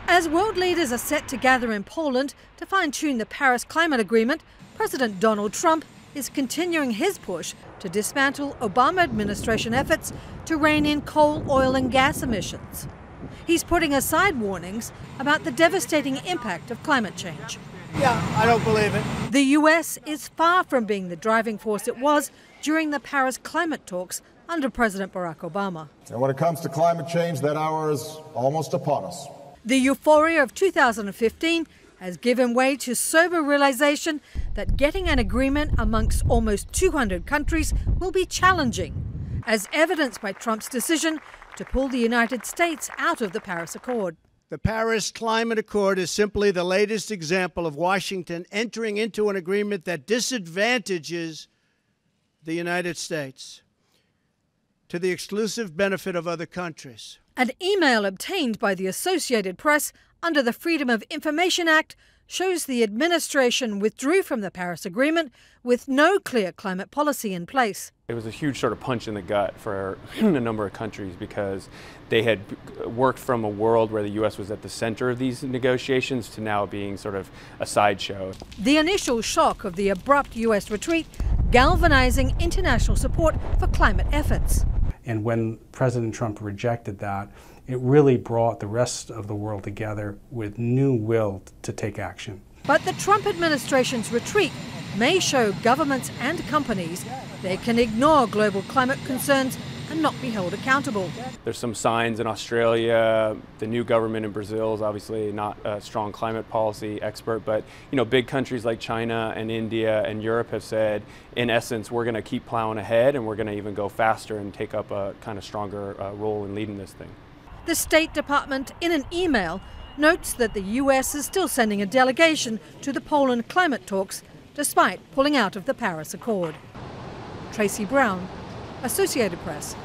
As world leaders are set to gather in Poland to fine-tune the Paris Climate Agreement, President Donald Trump is continuing his push to dismantle Obama administration efforts to rein in coal, oil and gas emissions. He's putting aside warnings about the devastating impact of climate change. Yeah, I don't believe it. The US is far from being the driving force it was during the Paris climate talks under President Barack Obama. And when it comes to climate change, that hour is almost upon us. The euphoria of 2015 has given way to sober realization that getting an agreement amongst almost 200 countries will be challenging, as evidenced by Trump's decision to pull the United States out of the Paris Accord. The Paris Climate Accord is simply the latest example of Washington entering into an agreement that disadvantages the United States to the exclusive benefit of other countries. An email obtained by the Associated Press under the Freedom of Information Act shows the administration withdrew from the Paris Agreement with no clear climate policy in place. It was a huge sort of punch in the gut for a number of countries because they had worked from a world where the U.S. was at the center of these negotiations to now being sort of a sideshow. The initial shock of the abrupt U.S. retreat galvanizing international support for climate efforts. And when President Trump rejected that, it really brought the rest of the world together with new will to take action. But the Trump administration's retreat may show governments and companies they can ignore global climate concerns and not be held accountable. There's some signs in Australia. The new government in Brazil is obviously not a strong climate policy expert, but big countries like China and India and Europe have said, in essence, we're going to keep plowing ahead and we're going to even go faster and take up a kind of stronger role in leading this thing. The State Department, in an email, notes that the U.S. is still sending a delegation to the Poland climate talks, despite pulling out of the Paris Accord. Tracy Brown, Associated Press.